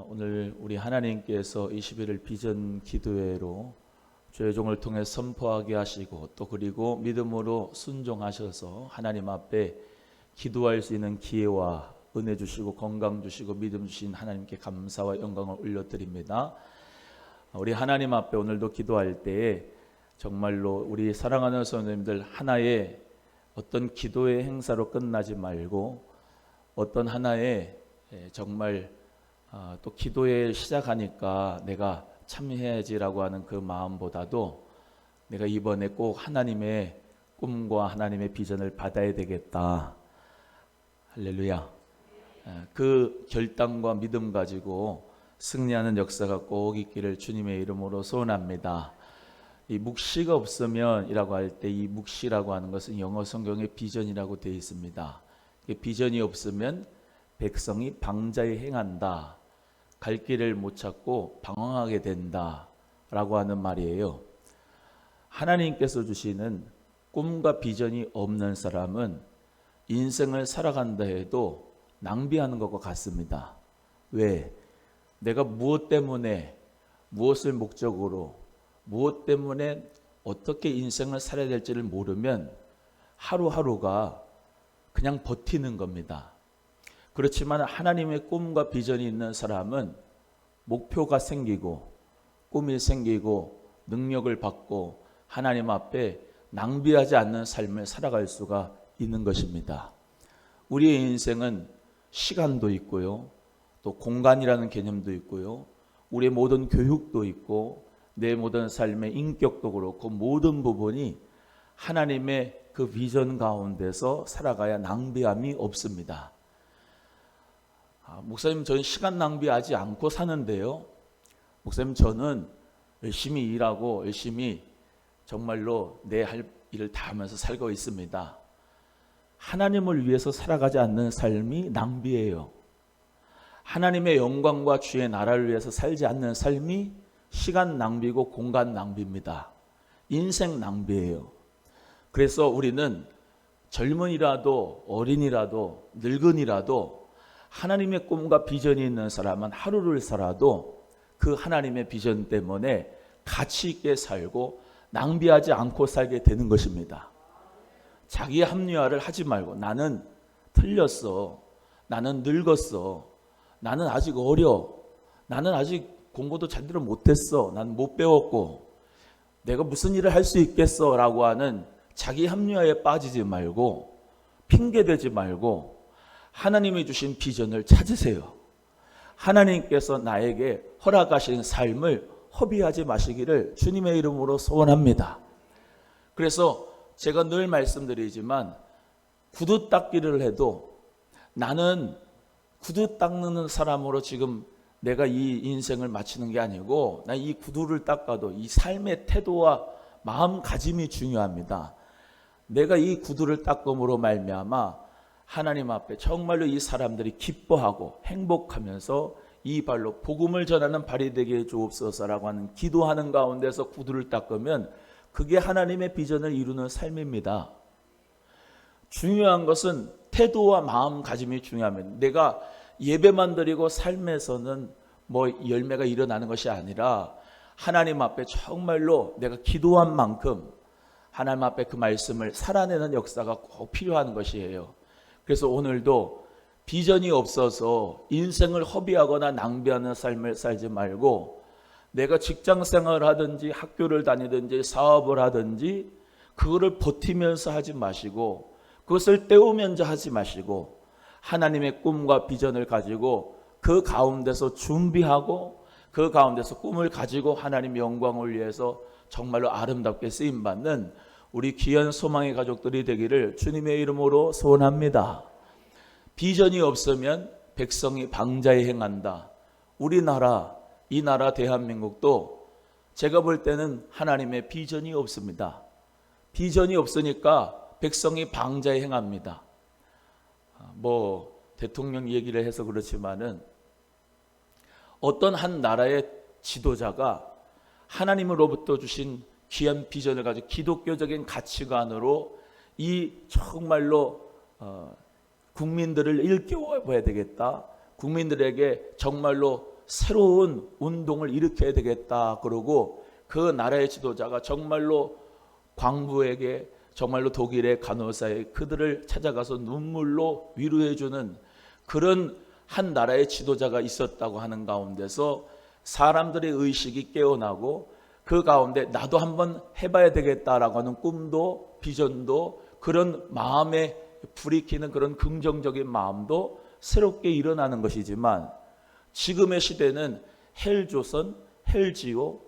오늘 우리 하나님께서 21일 비전 기도회로 주의 종을 통해 선포하게 하시고 또 그리고 믿음으로 순종하셔서 하나님 앞에 기도할 수 있는 기회와 은혜 주시고 건강 주시고 믿음 주신 하나님께 감사와 영광을 올려드립니다. 우리 하나님 앞에 오늘도 기도할 때에 정말로 우리 사랑하는 성도님들 하나의 어떤 기도의 행사로 끝나지 말고 어떤 하나의 정말 또 기도에 시작하니까 내가 참여해야지라고 하는 그 마음보다도 내가 이번에 꼭 하나님의 꿈과 하나님의 비전을 받아야 되겠다. 할렐루야. 그 결단과 믿음 가지고 승리하는 역사가 꼭 있기를 주님의 이름으로 소원합니다. 이 묵시가 없으면 이라고 할 때 이 묵시라고 하는 것은 영어 성경에 비전이라고 되어 있습니다. 비전이 없으면 백성이 방자에 행한다. 갈 길을 못 찾고 방황하게 된다 라고 하는 말이에요. 하나님께서 주시는 꿈과 비전이 없는 사람은 인생을 살아간다 해도 낭비하는 것과 같습니다. 왜? 내가 무엇 때문에 무엇을 목적으로 무엇 때문에 어떻게 인생을 살아야 될지를 모르면 하루하루가 그냥 버티는 겁니다. 그렇지만 하나님의 꿈과 비전이 있는 사람은 목표가 생기고 꿈이 생기고 능력을 받고 하나님 앞에 낭비하지 않는 삶을 살아갈 수가 있는 것입니다. 우리의 인생은 시간도 있고요. 또 공간이라는 개념도 있고요. 우리의 모든 교육도 있고 내 모든 삶의 인격도 그렇고 모든 부분이 하나님의 그 비전 가운데서 살아가야 낭비함이 없습니다. 목사님, 저는 시간 낭비하지 않고 사는데요. 목사님, 저는 열심히 일하고 열심히 정말로 내 할 일을 다 하면서 살고 있습니다. 하나님을 위해서 살아가지 않는 삶이 낭비예요. 하나님의 영광과 주의 나라를 위해서 살지 않는 삶이 시간 낭비고 공간 낭비입니다. 인생 낭비예요. 그래서 우리는 젊은이라도 어린이라도 늙은이라도 하나님의 꿈과 비전이 있는 사람은 하루를 살아도 그 하나님의 비전 때문에 가치 있게 살고 낭비하지 않고 살게 되는 것입니다. 자기 합리화를 하지 말고 나는 틀렸어. 나는 늙었어. 나는 아직 어려. 나는 아직 공부도 제대로 못했어. 나는 못 배웠고 내가 무슨 일을 할 수 있겠어 라고 하는 자기 합리화에 빠지지 말고 핑계대지 말고 하나님이 주신 비전을 찾으세요. 하나님께서 나에게 허락하신 삶을 허비하지 마시기를 주님의 이름으로 소원합니다. 그래서 제가 늘 말씀드리지만 구두 닦기를 해도 나는 구두 닦는 사람으로 지금 내가 이 인생을 마치는 게 아니고 나 이 구두를 닦아도 이 삶의 태도와 마음가짐이 중요합니다. 내가 이 구두를 닦음으로 말미암아 하나님 앞에 정말로 이 사람들이 기뻐하고 행복하면서 이 발로 복음을 전하는 발이 되게 해주옵소서라고 하는 기도하는 가운데서 구두를 닦으면 그게 하나님의 비전을 이루는 삶입니다. 중요한 것은 태도와 마음가짐이 중요합니다. 내가 예배만 드리고 삶에서는 뭐 열매가 일어나는 것이 아니라 하나님 앞에 정말로 내가 기도한 만큼 하나님 앞에 그 말씀을 살아내는 역사가 꼭 필요한 것이에요. 그래서 오늘도 비전이 없어서 인생을 허비하거나 낭비하는 삶을 살지 말고 내가 직장 생활을 하든지 학교를 다니든지 사업을 하든지 그거를 버티면서 하지 마시고 그것을 때우면서 하지 마시고 하나님의 꿈과 비전을 가지고 그 가운데서 준비하고 그 가운데서 꿈을 가지고 하나님의 영광을 위해서 정말로 아름답게 쓰임받는 우리 귀한 소망의 가족들이 되기를 주님의 이름으로 소원합니다. 비전이 없으면 백성이 방자에 행한다. 우리나라, 이 나라 대한민국도 제가 볼 때는 하나님의 비전이 없습니다. 비전이 없으니까 백성이 방자에 행합니다. 뭐 대통령 얘기를 해서 그렇지만은 어떤 한 나라의 지도자가 하나님으로부터 주신 귀한 비전을 가지고 기독교적인 가치관으로 이 정말로 국민들을 일깨워봐야 되겠다. 국민들에게 정말로 새로운 운동을 일으켜야 되겠다 그러고 그 나라의 지도자가 정말로 광부에게 정말로 독일의 간호사에 그들을 찾아가서 눈물로 위로해주는 그런 한 나라의 지도자가 있었다고 하는 가운데서 사람들의 의식이 깨어나고 그 가운데 나도 한번 해봐야 되겠다라고 하는 꿈도 비전도 그런 마음에 불이 켜는 그런 긍정적인 마음도 새롭게 일어나는 것이지만 지금의 시대는 헬조선, 헬지오,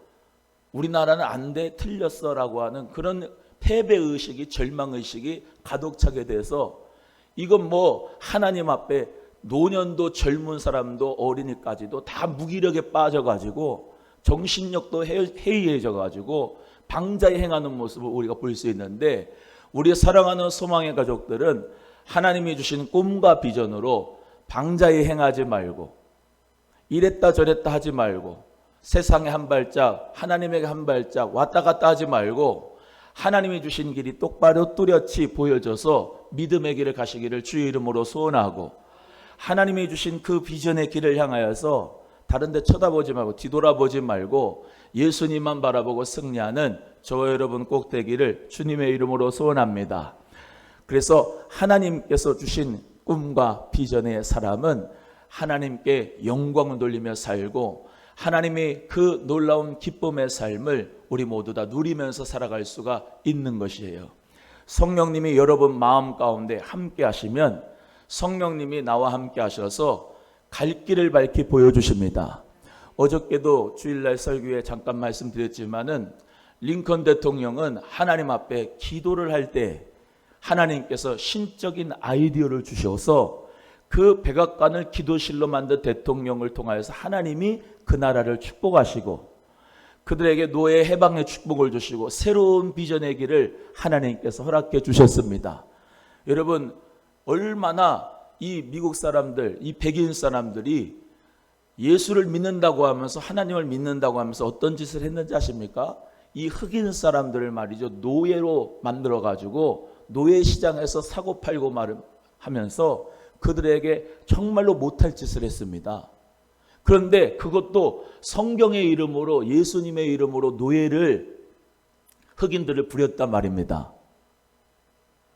우리나라는 안 돼, 틀렸어 라고 하는 그런 패배의식이 절망의식이 가득 차게 돼서 이건 뭐 하나님 앞에 노년도 젊은 사람도 어린이까지도 다 무기력에 빠져가지고 정신력도 해이해져가지고 방자에 행하는 모습을 우리가 볼 수 있는데 우리 사랑하는 소망의 가족들은 하나님이 주신 꿈과 비전으로 방자에 행하지 말고 이랬다 저랬다 하지 말고 세상에 한 발짝 하나님에게 한 발짝 왔다 갔다 하지 말고 하나님이 주신 길이 똑바로 뚜렷이 보여져서 믿음의 길을 가시기를 주의 이름으로 소원하고 하나님이 주신 그 비전의 길을 향하여서 다른 데 쳐다보지 말고 뒤돌아보지 말고 예수님만 바라보고 승리하는 저와 여러분 꼭 되기를 주님의 이름으로 소원합니다. 그래서 하나님께서 주신 꿈과 비전의 사람은 하나님께 영광을 돌리며 살고 하나님의 그 놀라운 기쁨의 삶을 우리 모두 다 누리면서 살아갈 수가 있는 것이에요. 성령님이 여러분 마음 가운데 함께 하시면 성령님이 나와 함께 하셔서 갈 길을 밝히 보여주십니다. 어저께도 주일날 설교에 잠깐 말씀드렸지만은 링컨 대통령은 하나님 앞에 기도를 할 때 하나님께서 신적인 아이디어를 주셔서 그 백악관을 기도실로 만든 대통령을 통하여서 하나님이 그 나라를 축복하시고 그들에게 노예 해방의 축복을 주시고 새로운 비전의 길을 하나님께서 허락해 주셨습니다. 여러분 얼마나 이 미국 사람들, 이 백인 사람들이 예수를 믿는다고 하면서 하나님을 믿는다고 하면서 어떤 짓을 했는지 아십니까? 이 흑인 사람들을 말이죠 노예로 만들어 가지고 노예 시장에서 사고 팔고 하면서 그들에게 정말로 못할 짓을 했습니다. 그런데 그것도 성경의 이름으로 예수님의 이름으로 노예를 흑인들을 부렸단 말입니다.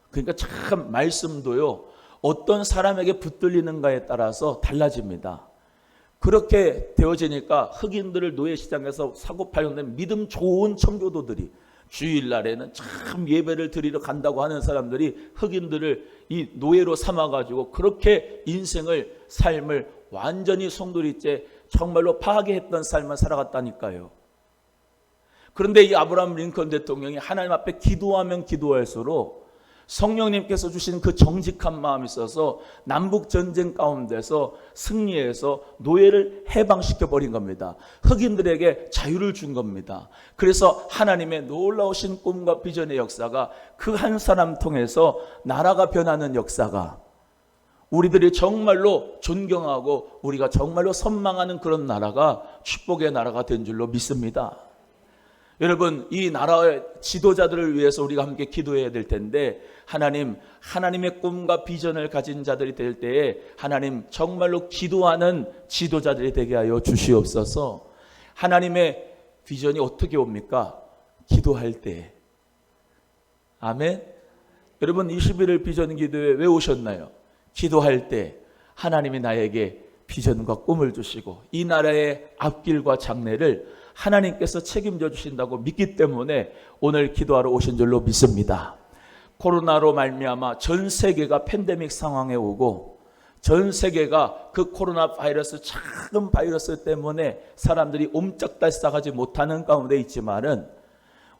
그러니까 참 말씀도요 어떤 사람에게 붙들리는가에 따라서 달라집니다. 그렇게 되어지니까 흑인들을 노예시장에서 사고팔고는 믿음 좋은 청교도들이 주일날에는 참 예배를 드리러 간다고 하는 사람들이 흑인들을 이 노예로 삼아가지고 그렇게 인생을 삶을 완전히 송두리째 정말로 파괴했던 삶을 살아갔다니까요. 그런데 이 아브라함 링컨 대통령이 하나님 앞에 기도하면 기도할수록 성령님께서 주신 그 정직한 마음이 있어서 남북전쟁 가운데서 승리해서 노예를 해방시켜버린 겁니다. 흑인들에게 자유를 준 겁니다. 그래서 하나님의 놀라우신 꿈과 비전의 역사가 그 한 사람 통해서 나라가 변하는 역사가 우리들이 정말로 존경하고 우리가 정말로 선망하는 그런 나라가 축복의 나라가 된 줄로 믿습니다. 여러분 이 나라의 지도자들을 위해서 우리가 함께 기도해야 될 텐데 하나님의 꿈과 비전을 가진 자들이 될 때에 하나님 정말로 기도하는 지도자들이 되게 하여 주시옵소서. 하나님의 비전이 어떻게 옵니까? 기도할 때. 아멘. 여러분 21일 비전 기도회 왜 오셨나요? 기도할 때 하나님이 나에게 비전과 꿈을 주시고 이 나라의 앞길과 장래를 하나님께서 책임져 주신다고 믿기 때문에 오늘 기도하러 오신 줄로 믿습니다. 코로나로 말미암아 전 세계가 팬데믹 상황에 오고 전 세계가 그 코로나 바이러스 작은 바이러스 때문에 사람들이 옴짝달싹하지 못하는 가운데 있지만은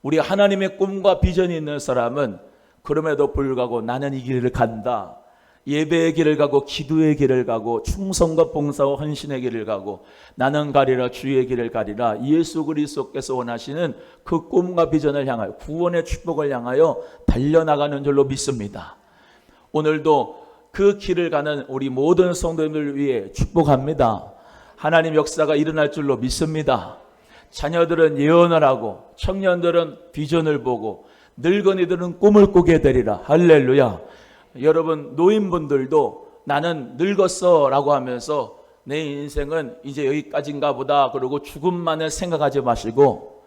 우리 하나님의 꿈과 비전이 있는 사람은 그럼에도 불구하고 나는 이 길을 간다. 예배의 길을 가고 기도의 길을 가고 충성과 봉사와 헌신의 길을 가고 나는 가리라 주의 길을 가리라 예수 그리스도께서 원하시는 그 꿈과 비전을 향하여 구원의 축복을 향하여 달려나가는 줄로 믿습니다. 오늘도 그 길을 가는 우리 모든 성도님들 위해 축복합니다. 하나님 역사가 일어날 줄로 믿습니다. 자녀들은 예언을 하고 청년들은 비전을 보고 늙은이들은 꿈을 꾸게 되리라. 할렐루야. 여러분 노인분들도 나는 늙었어 라고 하면서 내 인생은 이제 여기까지인가 보다 그러고 죽음만을 생각하지 마시고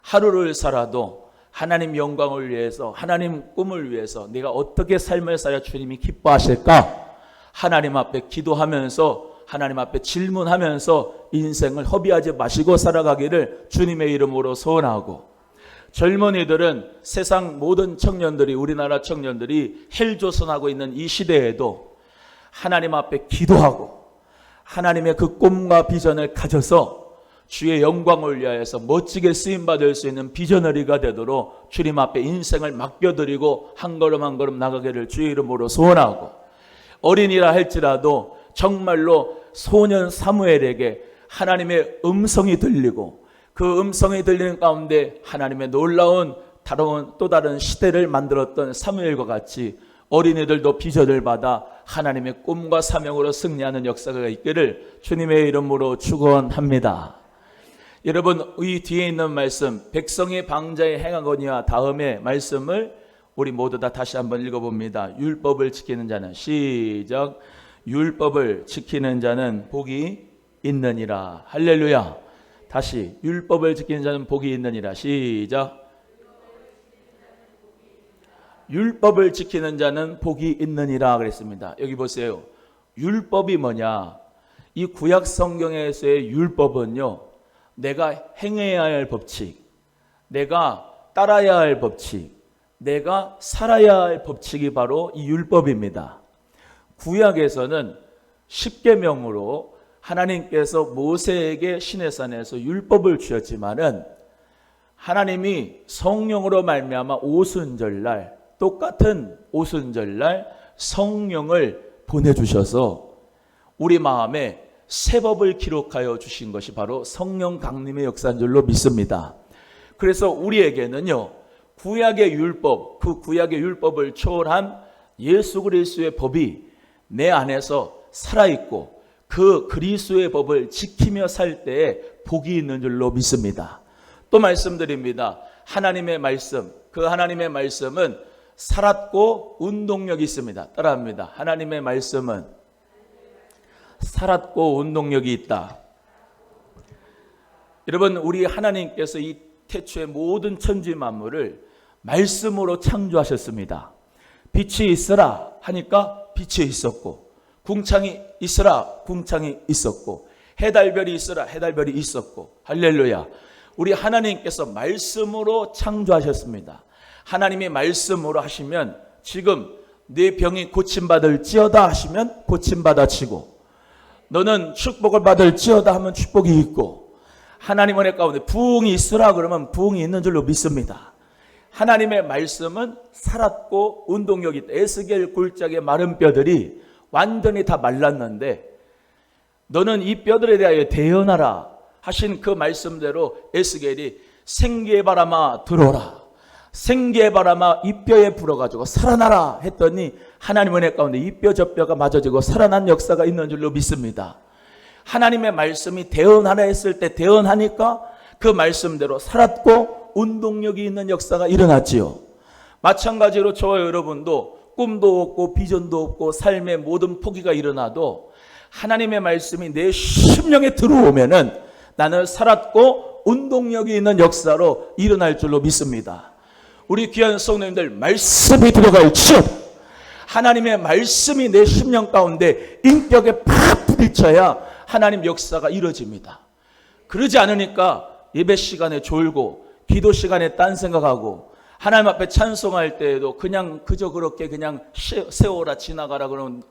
하루를 살아도 하나님 영광을 위해서, 하나님 꿈을 위해서 내가 어떻게 삶을 살아 주님이 기뻐하실까? 하나님 앞에 기도하면서, 하나님 앞에 질문하면서 인생을 허비하지 마시고 살아가기를 주님의 이름으로 소원하고, 젊은이들은 세상 모든 청년들이, 우리나라 청년들이 헬조선하고 있는 이 시대에도 하나님 앞에 기도하고 하나님의 그 꿈과 비전을 가져서 주의 영광을 위하여서 멋지게 쓰임받을 수 있는 비전너리가 되도록 주님 앞에 인생을 맡겨드리고 한 걸음 한 걸음 나가기를 주의 이름으로 소원하고, 어린이라 할지라도 정말로 소년 사무엘에게 하나님의 음성이 들리고 그 음성이 들리는 가운데 하나님의 놀라운 또 다른 시대를 만들었던 사무엘과 같이 어린이들도 비전을 받아 하나님의 꿈과 사명으로 승리하는 역사가 있기를 주님의 이름으로 축원합니다. 여러분, 이 뒤에 있는 말씀, 백성의 방자에 행하거니와 다음에 말씀을 우리 모두 다 다시 한번 읽어봅니다. 율법을 지키는 자는, 시작, 율법을 지키는 자는 복이 있느니라. 할렐루야. 다시, 율법을 지키는 자는 복이 있느니라. 시작. 율법을 지키는 자는 복이 있느니라 그랬습니다. 여기 보세요. 율법이 뭐냐? 이 구약 성경에서의 율법은요, 내가 행해야 할 법칙, 내가 따라야 할 법칙, 내가 살아야 할 법칙이 바로 이 율법입니다. 구약에서는 십계명으로 하나님께서 모세에게 시내산에서 율법을 주셨지만은 하나님이 성령으로 말미암아 오순절날, 똑같은 오순절날 성령을 보내주셔서 우리 마음에 새 법을 기록하여 주신 것이 바로 성령 강림의 역사인 줄로 믿습니다. 그래서 우리에게는요, 구약의 율법, 그 구약의 율법을 초월한 예수 그리스도의 법이 내 안에서 살아있고 그 그리스도의 법을 지키며 살 때에 복이 있는 줄로 믿습니다. 또 말씀드립니다. 하나님의 말씀, 그 하나님의 말씀은 살았고 운동력이 있습니다. 따라합니다. 하나님의 말씀은 살았고 운동력이 있다. 여러분, 우리 하나님께서 이 태초의 모든 천지 만물을 말씀으로 창조하셨습니다. 빛이 있으라 하니까 빛이 있었고, 궁창이 있으라 궁창이 있었고, 해달별이 있으라 해달별이 있었고. 할렐루야. 우리 하나님께서 말씀으로 창조하셨습니다. 하나님이 말씀으로 하시면 지금 네 병이 고침받을지어다 하시면 고침받아지고, 너는 축복을 받을지어다 하면 축복이 있고, 하나님 은혜 가운데 부흥이 있으라 그러면 부흥이 있는 줄로 믿습니다. 하나님의 말씀은 살았고 운동력이 있다. 에스겔 굴짝의 마른 뼈들이 완전히 다 말랐는데 너는 이 뼈들에 대하여 대언하라 하신 그 말씀대로 에스겔이 생기의 바람아 들어오라, 생기의 바람아 이 뼈에 불어가지고 살아나라 했더니 하나님 은혜 가운데 이 뼈 저 뼈가 맞아지고 살아난 역사가 있는 줄로 믿습니다. 하나님의 말씀이 대언하라 했을 때 대언하니까 그 말씀대로 살았고 운동력이 있는 역사가 일어났지요. 마찬가지로 저와 여러분도 꿈도 없고 비전도 없고 삶의 모든 포기가 일어나도 하나님의 말씀이 내 심령에 들어오면은 나는 살았고 운동력이 있는 역사로 일어날 줄로 믿습니다. 우리 귀한 성도님들, 말씀이 들어갈지어다. 하나님의 말씀이 내 심령 가운데 인격에 팍 부딪혀야 하나님 역사가 이루어집니다. 그러지 않으니까 예배 시간에 졸고 기도 시간에 딴 생각하고 하나님 앞에 찬송할 때에도 그냥 그저 그렇게 그냥 세워라 지나가라 그러면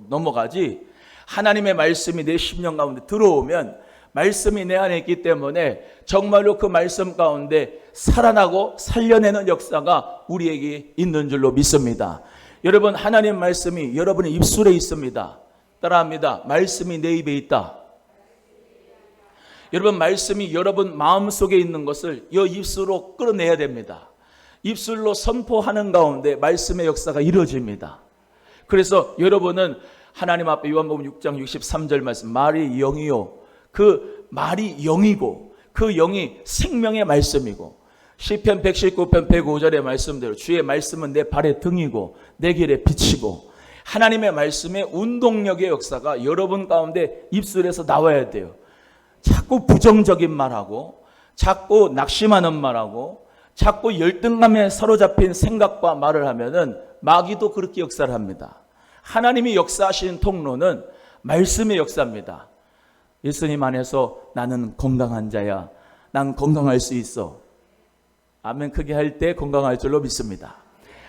넘어가지, 하나님의 말씀이 내 심령 가운데 들어오면 말씀이 내 안에 있기 때문에 정말로 그 말씀 가운데 살아나고 살려내는 역사가 우리에게 있는 줄로 믿습니다. 여러분, 하나님 말씀이 여러분의 입술에 있습니다. 따라합니다. 말씀이 내 입에 있다. 여러분, 말씀이 여러분 마음속에 있는 것을 이 입술로 끌어내야 됩니다. 입술로 선포하는 가운데 말씀의 역사가 이루어집니다. 그래서 여러분은 하나님 앞에 요한복음 6장 63절 말씀, 말이 영이요, 그 말이 영이고 그 영이 생명의 말씀이고, 시편 119편 105절의 말씀대로 주의 말씀은 내 발의 등이고 내 길에 빛이고, 하나님의 말씀의 운동력의 역사가 여러분 가운데 입술에서 나와야 돼요. 자꾸 부정적인 말하고, 자꾸 낙심하는 말하고, 자꾸 열등감에 사로잡힌 생각과 말을 하면은 마귀도 그렇게 역사를 합니다. 하나님이 역사하시는 통로는 말씀의 역사입니다. 예수님 안에서 나는 건강한 자야. 난 건강할 수 있어. 아멘 크게 할 때 건강할 줄로 믿습니다.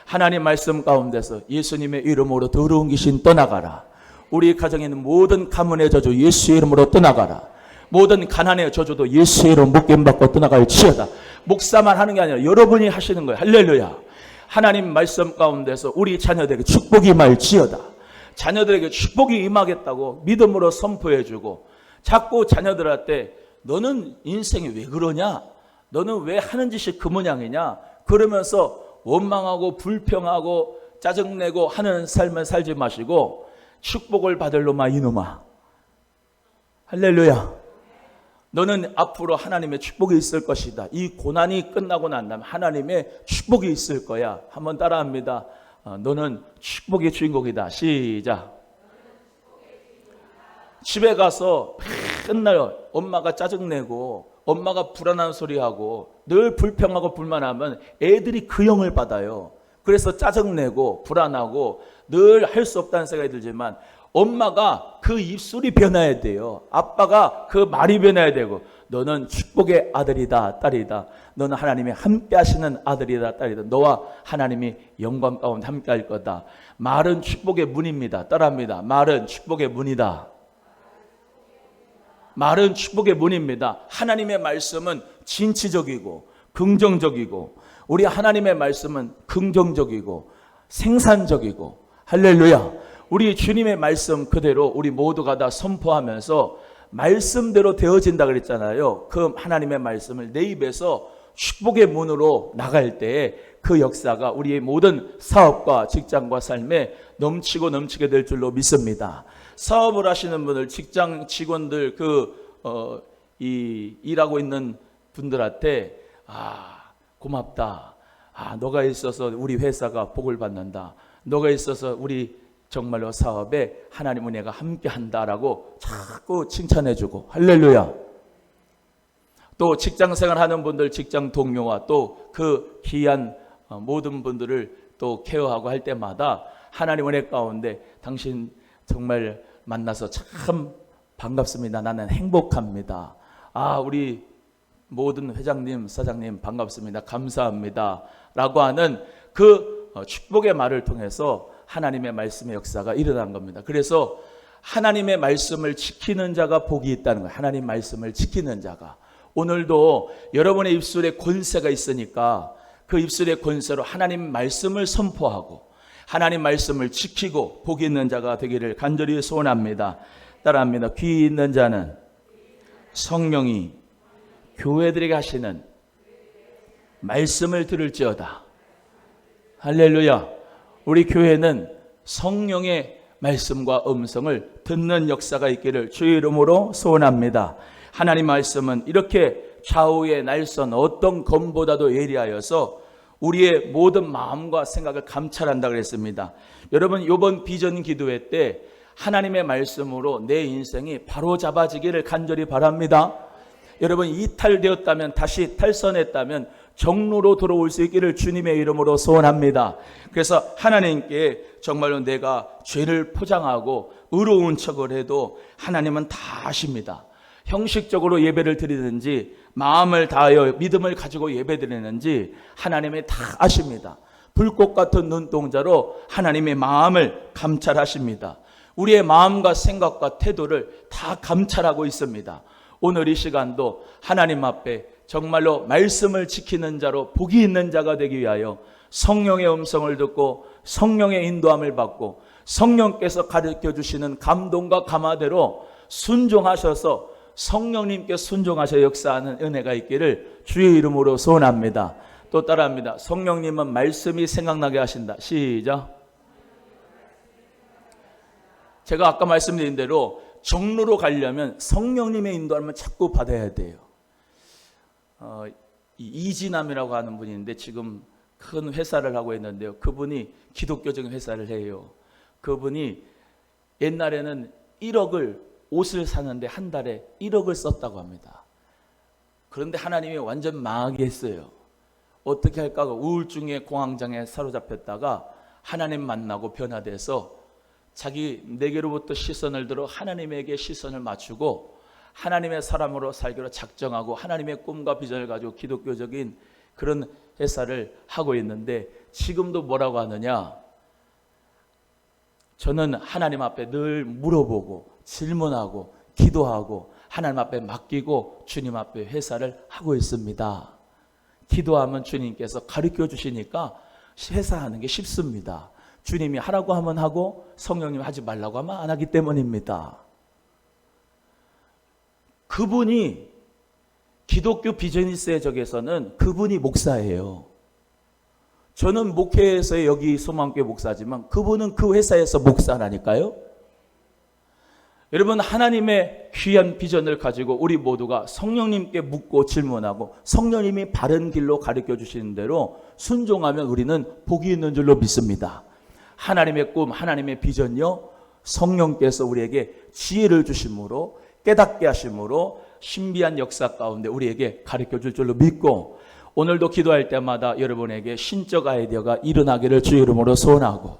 하나님 말씀 가운데서 예수님의 이름으로 더러운 귀신 떠나가라. 우리 가정에 있는 모든 가문의 저주 예수의 이름으로 떠나가라. 모든 가난의 저주도 예수의 이름 묶임받고 떠나갈 지어다. 목사만 하는 게 아니라 여러분이 하시는 거예요. 할렐루야. 하나님 말씀 가운데서 우리 자녀들에게 축복이 임할 지어다. 자녀들에게 축복이 임하겠다고 믿음으로 선포해주고, 자꾸 자녀들한테 너는 인생이 왜 그러냐? 너는 왜 하는 짓이 그 모양이냐? 그러면서 원망하고 불평하고 짜증내고 하는 삶을 살지 마시고 축복을 받을 놈아 이놈아. 할렐루야. 너는 앞으로 하나님의 축복이 있을 것이다. 이 고난이 끝나고 난 다음에 하나님의 축복이 있을 거야. 한번 따라합니다. 너는 축복의 주인공이다. 시작. 집에 가서 맨날 엄마가 짜증내고 엄마가 불안한 소리하고 늘 불평하고 불만하면 애들이 그 영을 받아요. 그래서 짜증내고 불안하고 늘 할 수 없다는 생각이 들지만 엄마가 그 입술이 변해야 돼요. 아빠가 그 말이 변해야 되고, 너는 축복의 아들이다 딸이다. 너는 하나님이 함께 하시는 아들이다 딸이다. 너와 하나님이 영광 가운데 함께 할 거다. 말은 축복의 문입니다. 따라합니다. 말은 축복의 문이다. 말은 축복의 문입니다. 하나님의 말씀은 진취적이고 긍정적이고, 우리 하나님의 말씀은 긍정적이고 생산적이고, 할렐루야. 우리 주님의 말씀 그대로 우리 모두가 다 선포하면서 말씀대로 되어진다 그랬잖아요. 그 하나님의 말씀을 내 입에서 축복의 문으로 나갈 때에 그 역사가 우리의 모든 사업과 직장과 삶에 넘치고 넘치게 될 줄로 믿습니다. 사업을 하시는 분들, 직장 직원들, 일하고 있는 분들한테 고맙다. 너가 있어서 우리 회사가 복을 받는다. 너가 있어서 우리 정말로 사업에 하나님 은혜가 함께 한다라고 자꾸 칭찬해주고, 할렐루야. 또 직장생활 하는 분들, 직장 동료와 또 그 귀한 모든 분들을 또 케어하고 할 때마다 하나님 은혜 가운데 당신 정말 만나서 참 반갑습니다. 나는 행복합니다. 우리 모든 회장님, 사장님 반갑습니다. 감사합니다. 라고 하는 그 축복의 말을 통해서 하나님의 말씀의 역사가 일어난 겁니다. 그래서 하나님의 말씀을 지키는 자가 복이 있다는 거예요. 하나님 말씀을 지키는 자가. 오늘도 여러분의 입술에 권세가 있으니까 그 입술의 권세로 하나님 말씀을 선포하고 하나님 말씀을 지키고 복이 있는 자가 되기를 간절히 소원합니다. 따라합니다. 귀 있는 자는 성령이 교회들에게 하시는 말씀을 들을지어다. 할렐루야. 우리 교회는 성령의 말씀과 음성을 듣는 역사가 있기를 주의 이름으로 소원합니다. 하나님 말씀은 이렇게 좌우의 날선 어떤 검보다도 예리하여서 우리의 모든 마음과 생각을 감찰한다 그랬습니다. 여러분, 이번 비전 기도회 때 하나님의 말씀으로 내 인생이 바로 잡아지기를 간절히 바랍니다. 여러분, 이탈되었다면, 다시 탈선했다면 정로로 돌아올 수 있기를 주님의 이름으로 소원합니다. 그래서 하나님께 정말로 내가 죄를 포장하고 의로운 척을 해도 하나님은 다 아십니다. 형식적으로 예배를 드리든지 마음을 다하여 믿음을 가지고 예배 드리는지 하나님이 다 아십니다. 불꽃 같은 눈동자로 하나님의 마음을 감찰하십니다. 우리의 마음과 생각과 태도를 다 감찰하고 있습니다. 오늘 이 시간도 하나님 앞에 정말로 말씀을 지키는 자로 복이 있는 자가 되기 위하여 성령의 음성을 듣고 성령의 인도함을 받고 성령께서 가르쳐 주시는 감동과 감화대로 순종하셔서 성령님께 순종하셔 역사하는 은혜가 있기를 주의 이름으로 소원합니다. 또 따라합니다. 성령님은 말씀이 생각나게 하신다. 시작. 제가 아까 말씀드린 대로 정로로 가려면 성령님의 인도함을 자꾸 받아야 돼요. 이진남이라고 하는 분인데 지금 큰 회사를 하고 있는데요. 그분이 기독교적인 회사를 해요. 그분이 옛날에는 1억을 옷을 사는데 한 달에 1억을 썼다고 합니다. 그런데 하나님이 완전 망하게 했어요. 어떻게 할까? 우울증의 공황장애에 사로잡혔다가 하나님 만나고 변화돼서 자기 내게로부터 시선을 들어 하나님에게 시선을 맞추고 하나님의 사람으로 살기로 작정하고 하나님의 꿈과 비전을 가지고 기독교적인 그런 회사를 하고 있는데 지금도 뭐라고 하느냐? 저는 하나님 앞에 늘 물어보고 질문하고 기도하고 하나님 앞에 맡기고 주님 앞에 회사를 하고 있습니다. 기도하면 주님께서 가르쳐 주시니까 회사하는 게 쉽습니다. 주님이 하라고 하면 하고 성령님이 하지 말라고 하면 안 하기 때문입니다. 그분이 기독교 비즈니스의 적에서는 그분이 목사예요. 저는 목회에서 여기 소망교회 목사지만 그분은 그 회사에서 목사라니까요. 여러분, 하나님의 귀한 비전을 가지고 우리 모두가 성령님께 묻고 질문하고 성령님이 바른 길로 가르쳐 주시는 대로 순종하면 우리는 복이 있는 줄로 믿습니다. 하나님의 꿈, 하나님의 비전요, 성령께서 우리에게 지혜를 주심으로 깨닫게 하심으로 신비한 역사 가운데 우리에게 가르쳐 줄 줄로 믿고, 오늘도 기도할 때마다 여러분에게 신적 아이디어가 일어나기를 주의 이름으로 소원하고,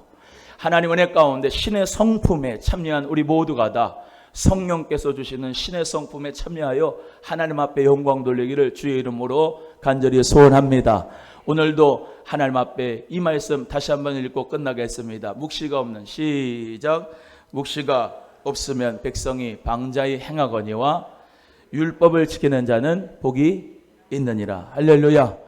하나님 은혜 가운데 신의 성품에 참여한 우리 모두가 다 성령께서 주시는 신의 성품에 참여하여 하나님 앞에 영광 돌리기를 주의 이름으로 간절히 소원합니다. 오늘도 하나님 앞에 이 말씀 다시 한번 읽고 끝나겠습니다. 묵시가 없는, 시작. 묵시가 없으면 백성이 방자히 행하거니와 율법을 지키는 자는 복이 있느니라. 할렐루야.